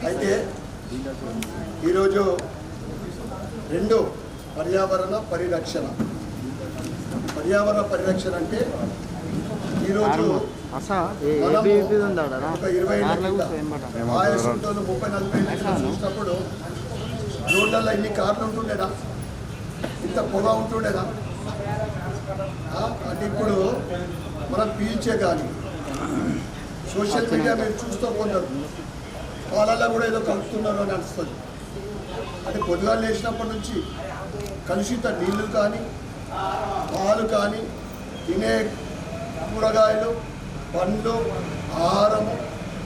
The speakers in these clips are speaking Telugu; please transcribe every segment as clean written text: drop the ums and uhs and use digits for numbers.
అయితే ఈరోజు రెండు పర్యావరణ పరిరక్షణ అంటే ఈరోజు ఒక 20 ఆయాసంతో 30-40 చూసినప్పుడు రోడ్లలో ఇన్ని కార్లు ఉంటుండేనా, ఇంత పొగ ఉంటుండేనా? అంటే ఇప్పుడు మనం పీల్చే కానీ సోషల్ మీడియా మీరు చూస్తూ కొందరు వాళ్ళల్లో కూడా ఏదో కలుపుతున్నారు అని అనిపిస్తుంది. అంటే పొద్దుగాలు లేచినప్పటి నుంచి కలుషిత నీళ్లు కానీ పాలు కానీ తినే కూరగాయలు పండ్లు ఆహారము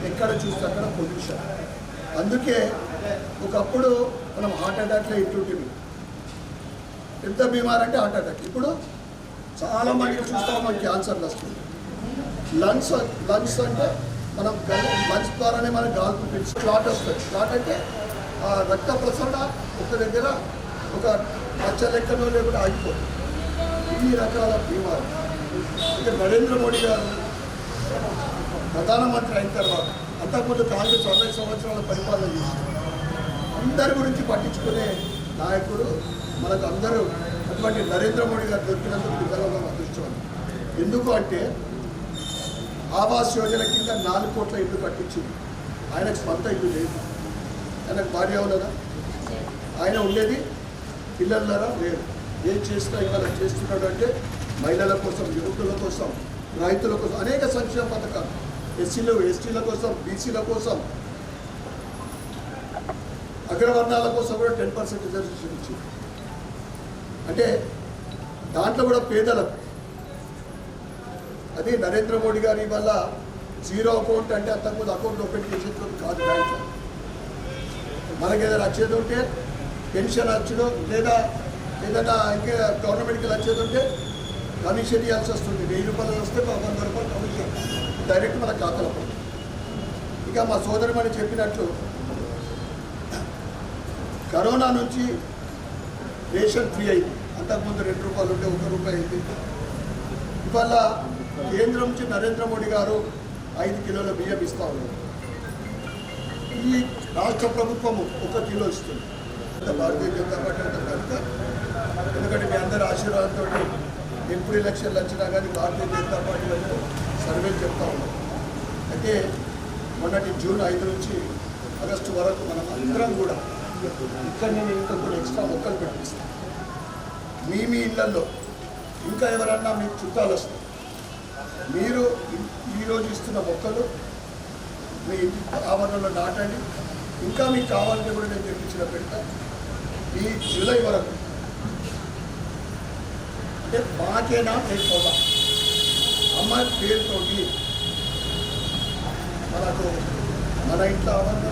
ఎక్కడ చూస్తే అక్కడ పొల్యూషన్. అందుకే ఒకప్పుడు మనం హార్ట్ అటాక్లో ఇటుంటివి, ఎంత బీమార్ అంటే హార్ట్ అటాక్. ఇప్పుడు చాలామందికి చూస్తాం మనకి క్యాన్సర్లు వస్తుంది. లంగ్స్ అంటే మనం లంగ్స్ ద్వారానే మనం గాలి పిలిచి క్లాట్ వస్తుంది. క్లాట్ అంటే రక్త ప్రసరణ ఒక దగ్గర ఒక మచ్చ లెక్కనో లేకుండా ఆగిపోతుంది. ఇన్ని రకాల బీమారు. ఇక నరేంద్ర మోడీ గారు ప్రధానమంత్రి అయిన తర్వాత అంతకుముందు కాంగ్రెస్ 40 సంవత్సరాల పరిపాలన చేశారు. అందరి గురించి పట్టించుకునే నాయకుడు మనకు అందరూ అటువంటి నరేంద్ర మోడీ గారు దొరికినందుకు నిజంగా అదృష్టం. ఎందుకు అంటే ఆవాస్ యోజన కింద 4 కోట్ల ఇల్లు కట్టించింది. ఆయనకు స్వంత ఇల్లు లేదు. ఆయనకు భార్య ఉన్నదా? ఆయన ఉండేది పిల్లలరా లేదు. ఏం చేసినా ఇవాళ చేస్తున్నాడు అంటే మహిళల కోసం, యువకుల కోసం, రైతుల కోసం అనేక సంక్షేమ పథకాలు, ఎస్సీలు ఎస్టీల కోసం, బీసీల కోసం, అగ్రవర్ణాల కోసం కూడా 10% రిజర్వేషన్ ఇచ్చింది. అంటే దాంట్లో కూడా పేదలకు. అది నరేంద్ర మోడీ గారి వల్ల జీరో అకౌంట్ అంటే అంతకుముందు అకౌంట్ ఓపెన్ చేసేది కాదు. బ్యాంక్లో మనకి ఏదైనా వచ్చేది ఉంటే పెన్షన్ వచ్చుడు లేదా ఏదైనా ఇంకా గవర్నమెంట్కి వచ్చేది ఉంటే కమిషన్ ఇవ్వాల్సి వస్తుంది. 1000 రూపాయలు వస్తే 100 రూపాయలు కమిషన్ డైరెక్ట్ మన ఖాతాలో. ఇక మా సోదరుమని చెప్పినట్లు కరోనా నుంచి రేషన్ ఫ్రీ అయింది. అంతకుముందు 2 రూపాయలు ఉంటే 1 రూపాయి అయింది. ఇవాళ కేంద్రం నుంచి నరేంద్ర మోడీ గారు 5 కిలోల బియ్యం ఇస్తూ ఉన్నారు. ఈ రాష్ట్ర ప్రభుత్వము 1 కిలో ఇస్తుంది. భారతీయ జనతా పార్టీ కనుక ఎందుకంటే మీ అందరి ఆశీర్వాదంతో ఎప్పుడు ఎలక్షన్లు వచ్చినా కానీ భారతీయ జనతా పార్టీ వాళ్ళు సర్వేలు చెప్తా ఉన్నాం. అయితే మొన్నటి జూన్ 5 నుంచి ఆగస్టు వరకు మనం అందరం కూడా ఇక్కడ నేను ఇంకా కూడా ఎక్స్ట్రా మొక్కలు పెట్టిస్తాను. మీ ఇళ్లలో ఇంకా ఎవరన్నా మీకు చుట్టాలు వస్తాయి, మీరు ఈరోజు ఇస్తున్న మొక్కలు మీ ఇంటి ఆవరణలో నాటండి. ఇంకా మీకు కావాలంటే కూడా నేను తెప్పించిన పెడతా. ఈ జూలై వరకు అంటే మాకేనా లేకపోదా అమ్మ పేరుతోటి మనకు మన ఇంట్లో ఆవరణ,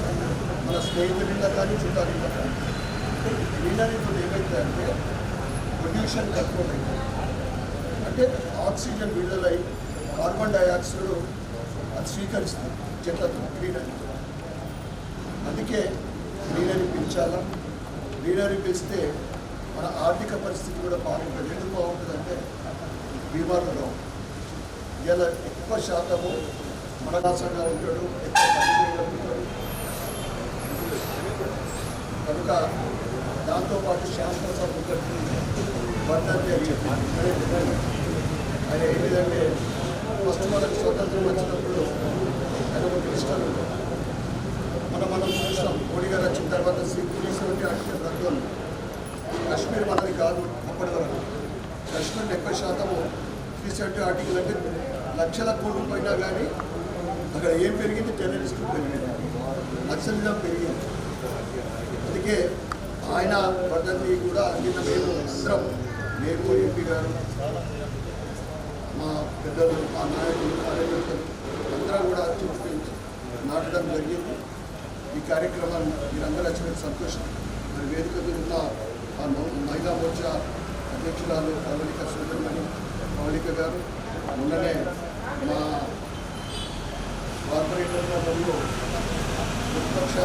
మన స్నేహితుల కానీ చుట్టాలు ఇంట్లో కానీ గ్రీనరీతో ఏమైందంటే పొల్యూషన్ కంట్రోల్ అయింది. అంటే ఆక్సిజన్ విడుదలై కార్బన్ డైఆక్సైడ్ అది స్వీకరిస్తుంది చెట్లతో, గ్రీనరీతో. అందుకే గ్రీనరీ పెంచాలా. గ్రీనరీ పెంచితే మన ఆర్థిక పరిస్థితి కూడా బాగుంటుంది. ఎందుకు బాగుంటుందంటే బీమార్లలో ఇలా ఎక్కువ శాతము మనదాసంగా ఉంటాడు, ఎక్కువ మంచిగా ఉంటాడు. కనుక దాంతోపాటు శాస్త్రసభ వర్ధంతి అని చెప్పి ఆయన ఏంటంటే ఫస్ట్ మనకు స్వతంత్రం వచ్చినప్పుడు ఆయన ఒక మినిస్టర్ మనం చూసాం. మోడీ గారు వచ్చిన తర్వాత 370 ఆర్టికల్ రద్దు. కాశ్మీర్ మనది కాదు అప్పటి వరకు. కాశ్మీర్ 70% 370 ఆర్టికల్ అంటే లక్షల కోట్లు పోయినా కానీ అక్కడ ఏం పెరిగింది? టెర్రరిస్టులు పెరిగింది, నక్సలిజం పెరిగింది. అందుకే ఆయన వర్ధంతి కూడా నిన్న మేము అందరం, మేము ఎంపీ గారు, మా పెద్దలు, మా నాయకులు, కార్యకర్తలు అందరూ కూడా చూపించి నాటడం జరిగింది. ఈ కార్యక్రమాన్ని మీరందరూ వచ్చిన సంతోషం. మరి వేదిక మీద ఉన్న ఆ మహిళా మోర్చా అధ్యక్షురాలు పవళిక సుబ్రహ్మణ్యం పవళిక గారు, మొన్ననే మా కార్పొరేటర్గా మరియు ప్రతిపక్ష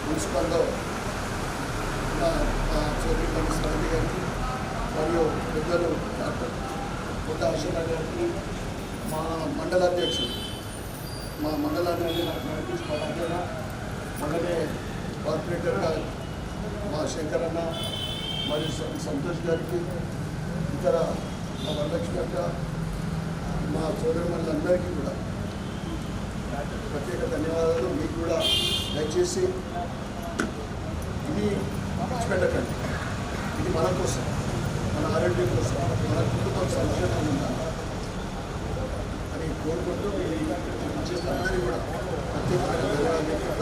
మున్సిపల్లో మా చౌదరి స్వామి గారికి మరియు పెద్దలు డాక్టర్ కొత్త ఆశీర్వాద గారికి, మా మండల అధ్యక్షుడు మా మండలాన్ని నాకు నడిపించుకోవడం మొన్ననే కార్పొరేటర్గా మా శంకరన్న మరియు సంతోష్ గారికి ఇతర మా వరలక్ష్మి అక్క మా సోదరులందరికీ కూడా ప్రత్యేక ధన్యవాదాలు. మీకు కూడా దయచేసి ఇది విడిచిపెట్టకండి. ఇది మన కోసం, మన ఆరోగ్యం కోసం, మన కుటుంబం సంక్షేమం ఉండాలి అని కోరుకుంటూ చేసిన అందరికీ కూడా ప్రత్యేకమైన ధన్యవాదాలు.